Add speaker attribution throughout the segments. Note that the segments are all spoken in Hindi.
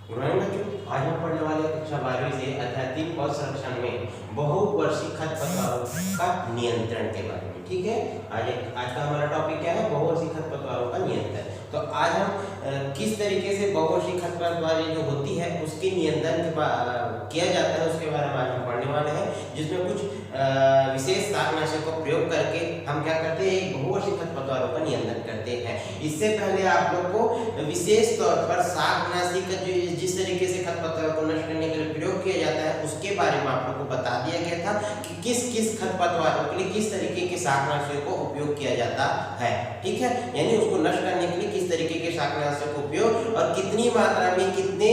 Speaker 1: आज हम पढ़ने वाले कक्षा 12वीं से अध्याय 3 पौध संरक्षण में बहुवर्षीय खरपतवारों का नियंत्रण के बारे में। ठीक है, आज का हमारा टॉपिक क्या है? बहुवर्षीय खरपतवारों का नियंत्रण। तो आज हम किस तरीके से बहुवर्षीय खरपतवार जो होती है उसके नियंत्रण किया जाता है उसके बारे में आज हम पढ़ने वाले हैं, जिसमें कुछ विशेष शाकनाशक का प्रयोग करके हम क्या करते हैं, बहुवर्षीय खरपतवारों का नियंत्रण करते हैं। इससे पहले आप लोग को विशेष तौर पर शाकनाशी का जो जिस तरीके से खरपतवार को नष्ट करने के लिए प्रयोग किया जाता है उसके बारे में आप लोग को बता दिया गया था कि किस किस खरपतवारों के लिए किस तरीके के शाकनाशियों को उपयोग किया जाता है। ठीक है, यानी उसको नष्ट करने के लिए किस तरीके के शाकनाशियों का उपयोग और कितनी मात्रा में, कितने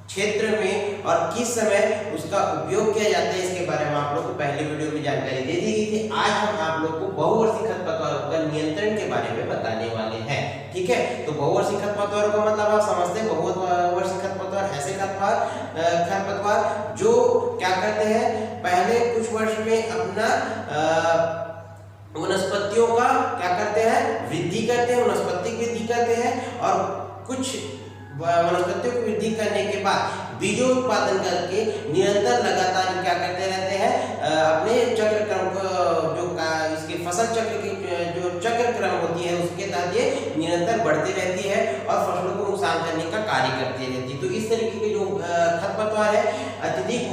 Speaker 1: क्षेत्र में और किस समय उसका उपयोग किया जाता है, इसके बारे में आप लोग को पहले वीडियो में जानकारी दे दी गई थी। आज हम आप लोग को बहुवर्षीय खरपतवारों का नियंत्रण के बारे में बताने वाले हैं। ठीक है, तो बहुवर्षीय खरपतवारों का मतलब आप समझते हैं, बहुवर्षीय खरपतवार ऐसे खरपतवार जो क्या करते हैं, पहले कुछ वर्ष में अपना वनस्पतियों का क्या करते हैं, वृद्धि करते हैं, वनस्पति वृद्धि करते हैं और कुछ वनस्पतियों की वृद्धि करने के बाद बीजों उत्पादन करके निरंतर लगातार क्या करते रहते हैं, अपने चक्र क्रम को जो इसके फसल चक्र की जो चक्र क्रम होती है उसके तहत ये निरंतर बढ़ती रहती है और फसलों को नुकसान करने का कार्य करती रहती है। तो इस तरीके के जो खरपतवार है अत्यधिक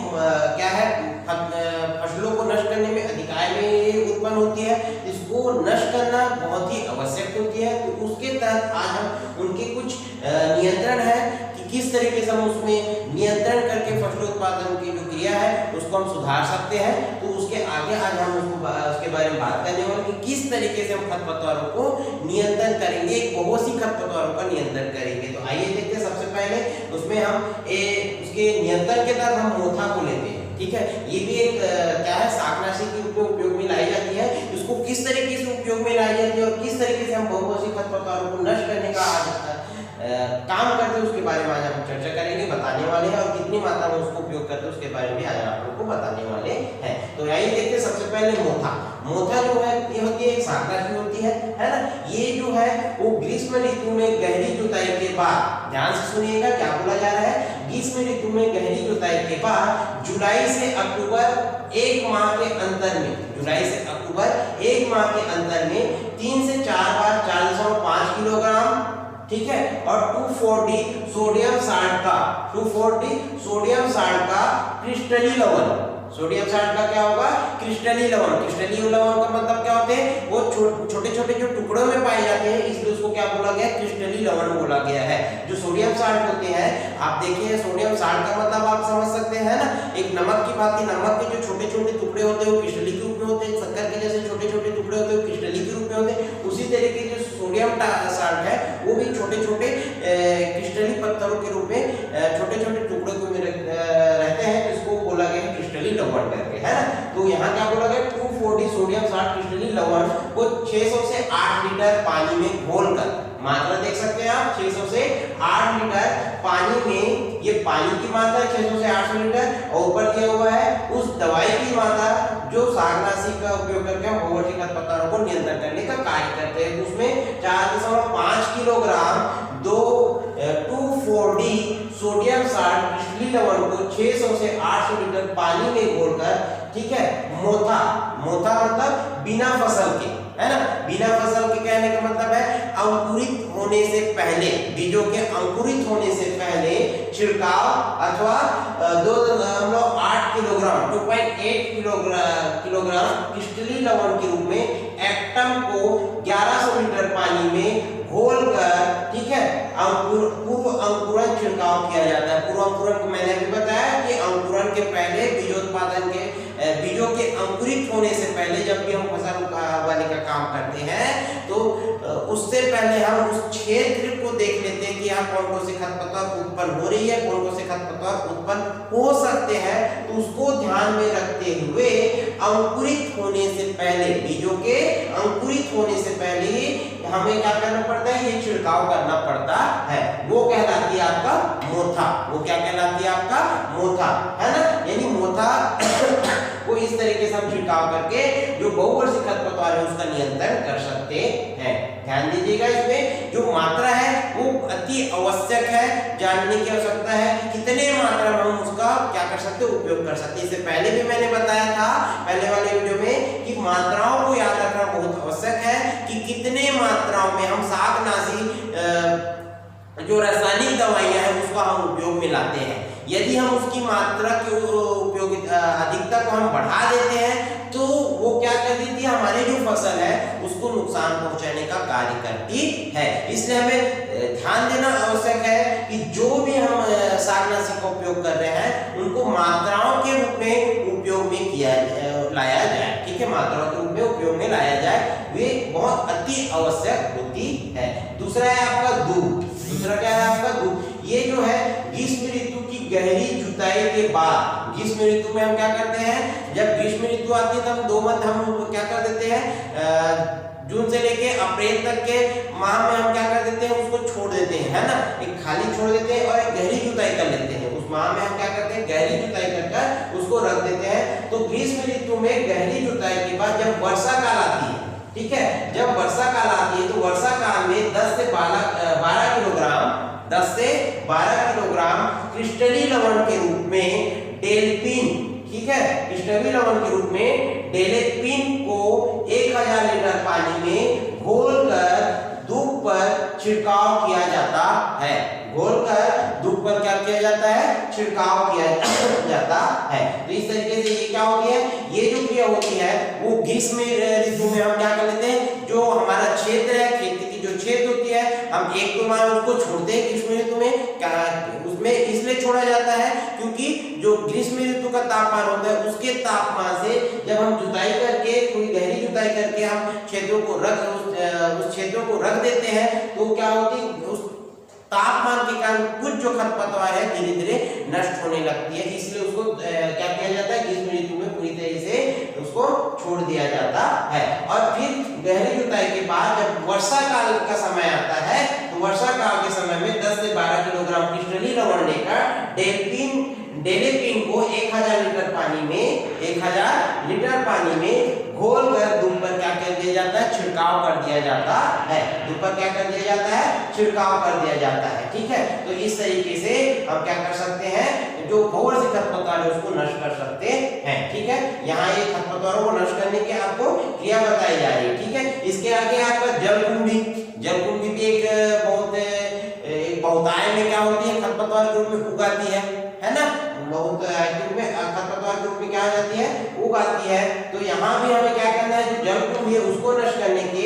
Speaker 1: क्या है, फसलों को नष्ट करने में अधिक आय में उत्पन्न होती है, इसको नष्ट करना बहुत ही आवश्यक होती है। तो उसके तहत आज हम उनके कुछ नियंत्रण है कि किस तरीके से हम उसमें नियंत्रण करके फसल उत्पादन की जो क्रिया है उसको हम सुधार सकते हैं। तो उसके आगे आज हम उसके बारे में बात करने वाले कि किस तरीके से हम खरपतवारों को नियंत्रण करेंगे, बहुवर्षीय खरपतवारों का नियंत्रण करेंगे। तो आइए देखते हैं, सबसे पहले उसमें हम उसके नियंत्रण के तहत हम मोथा को लेते हैं। ठीक है, ये भी एक क्या है, शाकनाशी के रूप में उपयोग में लाई जाती है। इसको किस तरीके से उपयोग में लाई जाती है और किस तरीके से हम बहुवर्षीय खरपतवारों को नष्ट करने का काम करते हैं उसके बारे में आज हम चर्चा करेंगे, बताने वाले हैं और कितनी मात्रा में उसको उपयोग करते हैं उसके बारे में आज आप लोगों को बताने वाले हैं। तो आइए देखते हैं, सबसे पहले मोथा जो है ये होती है, एक शाकनाशी होती है ना। ये जो है वो ग्रीष्म ऋतु में गहरी जुताई के बाद, ध्यान से सुनिएगा क्या बोला जा रहा है, ग्रीष्म ऋतु में गहरी जुताई के बाद जुलाई से अक्टूबर एक माह के अंतर में, जुलाई से अक्टूबर एक माह के अंतर में 3 से 4 बार 4.5 किलोग्राम, ठीक है, और 240 सोडियम साल्ट का, 240 सोडियम साल्ट का क्रिस्टली लवण, सोडियम साल्ट का क्या होगा, क्रिस्टली लवण। क्रिस्टली लवण का मतलब क्या होते हैं, वो छोटे छोटे जो टुकड़ों में पाए जाते हैं, इसलिए उसको क्या बोला गया, क्रिस्टली लवण बोला गया है। जो सोडियम साल्ट होते हैं, आप देखिए सोडियम साल्ट का मतलब आप समझ सकते हैं ना, एक नमक की भांति, नमक के जो छोटे छोटे टुकड़े होते हैं वो क्रिस्टली के रूप में होते हैं, शक्कर के जैसे छोटे छोटे टुकड़े होते हैं वो क्रिस्टली के रूप में होते हैं। उसी तरीके जो सोडियम साल्ट है वो भी छोटे छोटे क्रिस्टली पत्थरों के रूप में छोटे छोटे टुकड़ों को रहते हैं, इसको बोला गया है क्रिस्टली लवण करके, है ना। तो यहाँ क्या बोला गया, 240 सोडियम साल्ट क्रिस्टली लवण को 600 से 8 लीटर पानी में घोलकर, मात्रा देख सकते हैं आप, 600 से 8 लीटर पानी में, ये पानी की मात्रा 600 से 800 लीटर और ऊपर दिया हुआ है उस दवाई की मात्रा जो शाकनाशी का उपयोग करके हम बहुवर्षीय खरपतवारों को नियंत्रण करने का कार्य करते हैं। उसमें 4.5 किलोग्राम 240 सोडियम साल्ट क्रिस्टली लवण को 600 से 800 लीटर पानी में घोलकर, ठीक है, मोथा मतलब बिना फसल के, है ना, बिना फसल के कहने का मतलब है अंकुरित होने से पहले, बीजों के अंकुरित होने से पहले छिड़काव अथवा 8 किलोग्राम 2.8 किलोग्राम क्रिस्टली लवण के रूप में एक्टम को 1100 लीटर पानी में घोलकर, ठीक है, पूर्व अंकुरन छिड़काव किया जाता है। पूर्व अंकुरन को मैंने भी बताया कि अंकुरन के पहले, बीजोत्पादन के, बीजों के अंकुरित होने से पहले जब भी हम फसल उगाने का काम करते हैं तो उससे पहले हम उस क्षेत्र को देख लेते हैं कि यहाँ कौन कौन से खरपतवार उत्पन्न हो रही है, कौन कौन से खरपतवार उत्पन्न हो सकते हैं। तो उसको ध्यान में रखते हुए अंकुरित होने से पहले, बीजों के अंकुरित होने से पहले हमें क्या करना पड़ता है, ये छिड़काव करना पड़ता है। वो कहलाती है आपका मोथा, वो क्या कहलाती है आपका मोथा, है ना। यानी मोथा को इस तरीके से हम छिड़काव करके जो बहुवर्षीय खरपतवार है उसका नियंत्रण कर सकते हैं। ध्यान दीजिएगा, इसमें जो मात्रा है वो अति आवश्यक है, जानने की आवश्यकता है कि कितने मात्रा में हम उसका क्या कर सकते हैं, उपयोग कर सकते हैं। इससे पहले भी मैंने बताया था पहले वाले वीडियो में कि मात्राओं को याद रखना बहुत आवश्यक है कि कितने मात्राओं में हम शाकनाशी जो रासायनिक दवाइयां हैं उसका हम उपयोग में लाते हैं। यदि हम उसकी मात्रा के उपयोगिता अधिकता को हम बढ़ा देते हैं तो वो क्या कर देती है, हमारी जो फसल है उसको नुकसान पहुंचाने का कार्य करती है। इसलिए हमें ध्यान देना आवश्यक है कि जो भी हम शाकनाशी का उपयोग कर रहे हैं उनको मात्राओं के रूप में उपयोग में लाया जाए। ठीक है, मात्राओं के रूप में उपयोग में लाया जाए, वे बहुत अति आवश्यक होती है। दूसरा है आपका दूध। दूसरा क्या है आपका दूध। ये जो है ग्रीष्म ऋतु की गहरी जुताई के बाद, ग्रीष्म ऋतु में हम क्या करते हैं, जब ग्रीष्म ऋतु आती है तब 2 मंथ हम क्या कर देते हैं, जून से लेके अप्रैल तक के माह में हम क्या कर देते हैं, उसको छोड़ देते हैं, है ना, एक खाली छोड़ देते हैं और एक गहरी जुताई कर लेते हैं। उस माह में हम क्या करते हैं, गहरी जुताई कर उसको रख देते हैं। तो ग्रीष्म ऋतु में गहरी जुताई के बाद जब वर्षा काल आती है, ठीक है, जब वर्षा काल आती है तो वर्षा काल में 10 से 12 किलोग्राम 10 से 12 किलोग्राम क्रिस्टलीय लवण के रूप में डेल्फिन, ठीक है, क्रिस्टलीय लवण के रूप में डेल्फिन को 1000 लीटर पानी में घोलकर दूब पर छिड़काव किया जाता है। घोलकर दूब पर क्या किया जाता है, छिड़काव किया जाता है। तो इस तरीके से ये क्या होती है, ये जो क्रिया होती है वो ग्रीष्म ऋतु में हम क्या कर लेते हैं, जो हमारा क्षेत्र है, खेती की जो क्षेत्र होती है, हम 1-2 माह उसको छोड़ते हैं ग्रीष्म ऋतु में। उसमें इसलिए छोड़ा जाता है क्योंकि जो ग्रीष्म ऋतु का तापमान होता है उसके तापमान से जब हम जुताई करके, थोड़ी गहरी जुताई करके हम क्षेत्रों को उस क्षेत्रों को रख देते हैं तो क्या होती है, उस तापमान के कारण कुछ जो खरपतवार है धीरे धीरे नष्ट होने लगती है। इसलिए उसको क्या किया जाता है, ग्रीष्म ऋतु में पूरी तरह से उसको छोड़ दिया जाता है। और फिर गहरी जुताई के बाद जब वर्षा काल का समय आता है तो वर्षा काल के समय में 10 से 12 किलोग्राम क्रिस्टलीय लवण लेकर डेल्फिन को 1000 लीटर पानी में घोलकर दूब पर क्या कर दिया जाता है, छिड़काव कर दिया जाता है। दूब पर क्या कर दिया जाता है, छिड़काव कर दिया जाता है। ठीक है, तो इस तरीके से हम क्या कर सकते हैं, जो भूगर्भ से खरपतवार है उसको नष्ट कर सकते हैं। ठीक है, यहाँ ये खरपतवारों को नष्ट करने की आपको क्रिया बताई जा रही है। ठीक है, इसके आगे आपका जलकुंभी भी एक बहुतायत में क्या होती है, खरपतवार के रूप में उगाती है ना, बहुतायत में खरपतवार के रूप में क्या हो जाती है, उगाती है। तो यहाँ भी हमें क्या करना है, जो जलकुंभी है उसको नष्ट करने के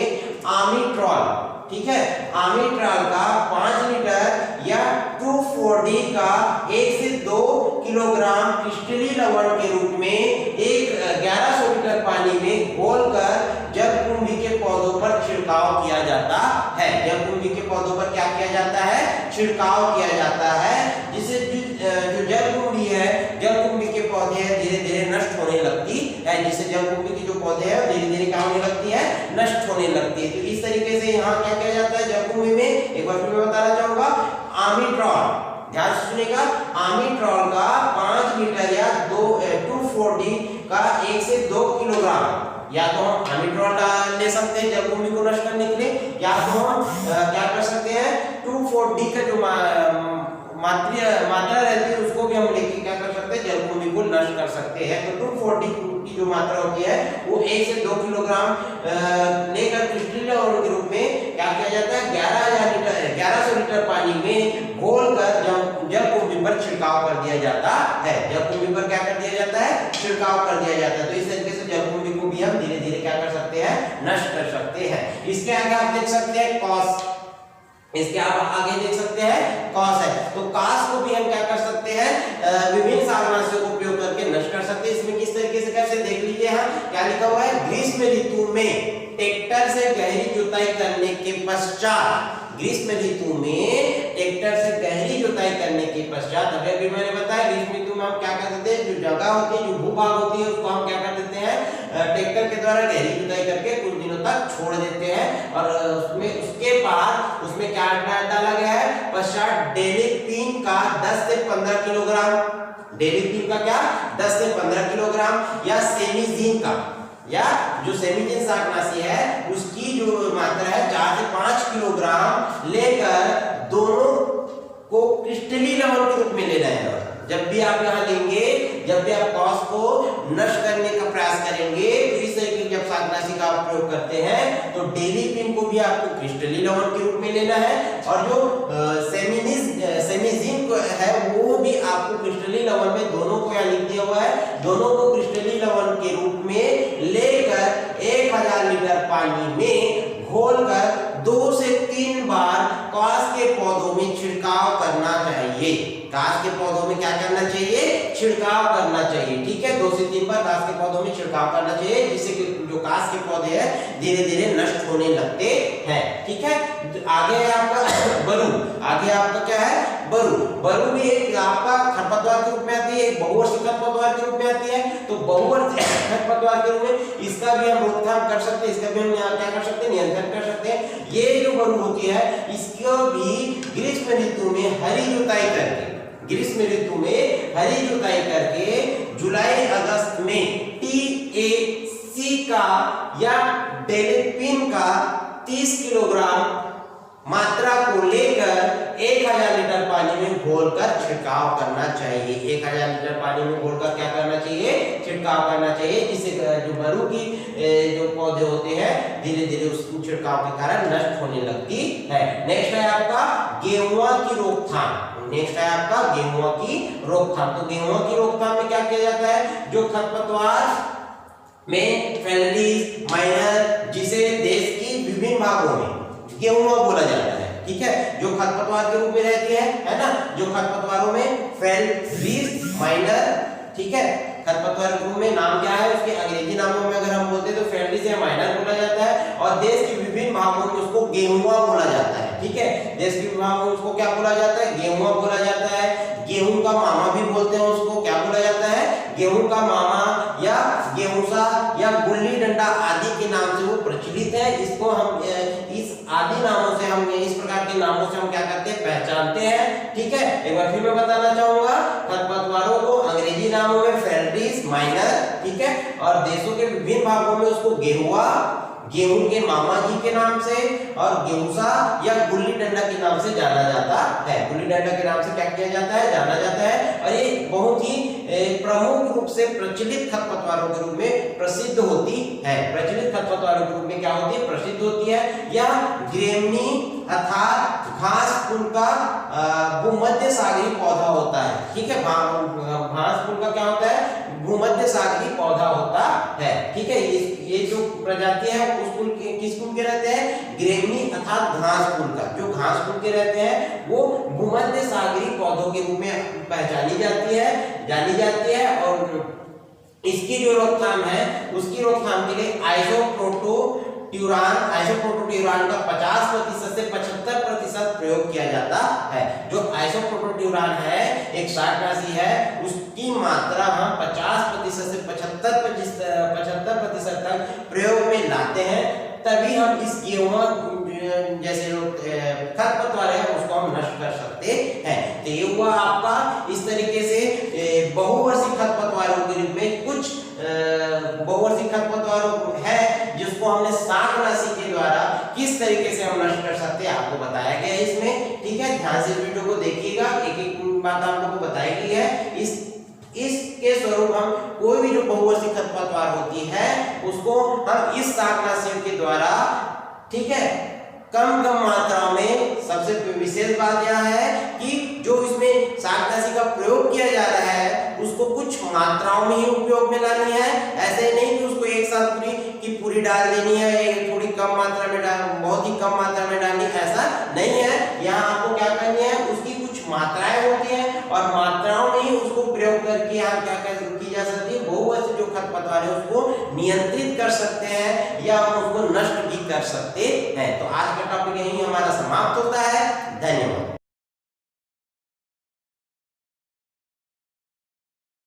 Speaker 1: आमीट्रॉल, ठीक है, आमीट्रॉल का 5 लीटर या 2,4-D का 1 से 2 किलोग्राम क्रिस्टलीय लवण के रूप में 1100 लीटर पानी में घोलकर जलकुंभी के पौधों पर छिड़काव किया जाता है। जलकुंभी के पौधों पर क्या किया जाता है, छिड़काव किया जाता है, जिससे जो जलकुंभी है, जलकुंभी के पौधे हैं धीरे धीरे नष्ट होने लगती है, जिससे जलकुंभी के जो पौधे हैं धीरे धीरे क्या होने लगती है, नष्ट होने लगती है। तो इस तरीके से यहाँ क्या किया जाता है जलकुंभी में, एक बार फिर मैं बताना चाहूंगा, आमीट्रॉल, ध्यान से सुनिएगा, आमीट्रॉल का 5 लीटर या 2,4-D का 1 से 2 किलोग्राम, या तो हम आमीट्रॉल ले सकते हैं जलकुंभी को नष्ट करने के लिए, या तो हम क्या कर सकते हैं, 2,4-D का जो मात्रा रहती है उसको भी हम लेके क्या कर सकते हैं, जलकुंभी को नष्ट कर सकते हैं। तो 2,4-D की जो मात्रा होती है वो 1 से 2 किलोग्राम लेकर क्रिस्टलीय लवण के रूप में क्या किया जाता है, 1100 लीटर पानी में घोलकर जलकुंभी पर छिड़काव कर दिया जाता है। जलकुंभी पर क्या कर दिया जाता है, छिड़काव कर दिया जाता है। तो इस तरीके से जलकुंभी को भी हम धीरे धीरे क्या कर सकते हैं, नष्ट कर सकते हैं। इसके आगे आप देख सकते हैं कॉस, इसके आप आगे देख सकते हैं कॉस है। तो कॉस को भी हम क्या कर सकते हैं, विभिन्न शाकनाशियों का उपयोग करके नष्ट कर सकते हैं। इसमें किस तरीके से कैसे देख लीजिए, यहाँ क्या लिखा हुआ है, ग्रीष्म ऋतु में ट्रैक्टर से गहरी जुताई करने के पश्चात, ग्रीष्म ऋतु में ट्रैक्टर से गहरी जुताई करने के पश्चात, अभी मैंने बताया ग्रीष्म ऋतु में हम क्या कर देते हैं, जो जगह होती है, जो भूभाग होती है उसको हम क्या कर देते हैं, ट्रैक्टर के द्वारा गहरी जुताई करके कुछ दिनों तक छोड़ देते हैं। और उसके बाद उसमें क्या डाला गया है, पश्चात डेल्फिन का 10 से 15 किलोग्राम, डेल्फिन का क्या 10 से 15 किलोग्राम या सेमिजीन का, या जो सेमिजीन शाकनाशी है उसकी जो मात्रा है 4 से 5 किलोग्राम लेकर दोनों को क्रिस्टलीय लवण के रूप में लेना है। जब भी आप यहाँ लेंगे, जब भी आप कॉस को नष्ट करने का प्रयास करेंगे, तो इस तरीके की जब शाकनाशी का आप प्रयोग करते हैं तो डेलिपिन को भी आपको क्रिस्टलीय लवण के रूप में लेना है, और जो सेमिजिन है वो भी आपको क्रिस्टलीय लवण में, दोनों को यहाँ लिख दिया हुआ है, दोनों को क्रिस्टलीय लवण के रूप में लेकर 1000 लीटर पानी में घोलकर 2 से 3 बार कांस के पौधों में छिड़काव करना चाहिए। कांस के पौधों में क्या करना चाहिए? छिड़काव करना चाहिए। ठीक है, 2 से 3 बार कांस के पौधों में छिड़काव करना चाहिए, जिससे कि जो कांस के पौधे हैं धीरे धीरे नष्ट होने लगते हैं। ठीक है, आगे है आपका बरू। आगे आपका क्या है? बरू। बरू भी एक आपका खरपतवार के रूप में आती है, एक बहुवर्षीय खरपतवार के रूप में आती है। तो बहुवर्षीय खरपतवार के रूप में इसका भी हम रोकथाम कर सकते हैं, इसका भी हम क्या कर सकते हैं? नियंत्रण कर सकते हैं। ये जो बरू होती है इसको भी ग्रीष्म ऋतु में हरी जुताई करके, ग्रीष्म ऋतु में हरी जुताई करके जुलाई अगस्त में TAC का या डेलिपिन का 30 किलोग्राम मात्रा को लेकर 1000 लीटर पानी में घोलकर छिड़काव करना चाहिए। 1000 लीटर पानी में घोलकर क्या करना चाहिए? छिड़काव करना चाहिए, जिससे जो बरू की जो पौधे होते हैं धीरे धीरे उस छिड़काव के कारण नष्ट होने लगती है। नेक्स्ट है आपका गेहुआ की रोकथाम। नेक्स्ट है आपका गेहुआ की रोकथाम। तो गेहुआ की रोकथाम में क्या किया जाता है? जो खरपतवार में फेलरीज माइनर, जिसे देश की विभिन्न भागों में गेहुआ बोला जाता है। ठीक है, जो खरपतवार के रूप में रहती है ना, जो खरपतवारों में फेलरीज माइनर, ठीक है, खरपतवार के रूप में नाम क्या है उसके अंग्रेजी नामों में अगर हम बोलते हैं तो फेलरीज या माइनर बोला जाता है, और देश के विभिन्न भागों में उसको गेहुआ बोला जाता है। ठीक है, देश के भागों में उसको क्या बोला जाता है? गेहुआ बोला जाता है। गेहूं का मामा भी बोलते हैं उसको, क्या बोला जाता है? गेहूं का मामा या गेहूंसा या गुल्ली डंडा आदि के नाम से वो प्रचलित है। इसको हम इस आदि नामों से, हम इस प्रकार के नामों से हम क्या करते हैं? पहचानते हैं। ठीक है, एक बार फिर मैं बताना चाहूंगा, खरपतवारों को अंग्रेजी नामों में फेलरीज माइनर, ठीक है, और देशों के विभिन्न भागों में उसको गेहुआ, गेहूं के मामा जी के नाम से, और गेहूंसा या गुल्ली डंडा के नाम से जाना जाता है। गुल्ली डंडा के नाम से क्या किया जाता है? जाना जाता है। और ये बहुत ही प्रमुख रूप से प्रचलित खरपतवारों के रूप में प्रसिद्ध होती है। प्रचलित खरपतवारों के रूप में क्या होती है? प्रसिद्ध होती है। यह ग्रेमनी अर्थात घास फूल का भूमध्य सागरीय पौधा होता है। ठीक है, घास फूल का क्या होता है? भूमध्य सागरीय पौधा होता है। ठीक है, ये जो प्रजाति है उस फूल के, किस फूल के रहते हैं? ग्रेमनी अर्थात घास फूल का, जो घास फूल के रहते हैं वो भूमध्य सागरीय पौधों के रूप में पहचानी जाती है, जानी जाती है। और इसकी जो रोकथाम है उसकी रोकथाम के लिए आइसोप्रोटोट्यूरान का 50% से 75% प्रयोग किया जाता है। जो आइसोप्रोटोट्यूरान है एक शाकनाशी है, उसकी मात्रा हम 50% से 75% तक प्रयोग में लाते हैं, तभी हम इस गेहुआ जैसे खरपतवार है उसको हम नष्ट कर सकते हैं। तो ये हुआ आपका इस तरीके से बहुवर्षीय खरपतवारों के रूप में कुछ बहुवर्षीय खरपतवारों है जिसको हमने शाकनाशी के द्वारा किस तरीके से हम नष्ट कर सकते हैं आपको बताया गया है इसमें। ठीक है, ध्यान से वीडियो को देखिएगा, एक एक बात आपको बताई गई है। इसके स्वरूप हम कोई भी जो बहुवर्षीय खरपतवार होती है उसको हम इस शाकनाशियों के द्वारा, ठीक है, कम मात्रा में, सबसे विशेष बात यह है कि जो इसमें शाकनाशी का प्रयोग किया जा रहा है उसको कुछ मात्राओं में ही उपयोग में लानी है। ऐसे नहीं कि उसको एक साथ पूरी की पूरी डाल देनी है, थोड़ी कम मात्रा में बहुत ही कम मात्रा में डालनी, ऐसा नहीं है। यहाँ आपको क्या करनी है, उसकी कुछ मात्राएं होती हैं और मात्राओं में ही उसको प्रयोग करके यहाँ क्या की जा सकती है, बहुवर्षीय जो खरपतवार है उसको नियंत्रित कर सकते हैं या हम उसको नष्ट भी कर सकते हैं। तो आज का टॉपिक यही हमारा समाप्त होता है। धन्यवाद।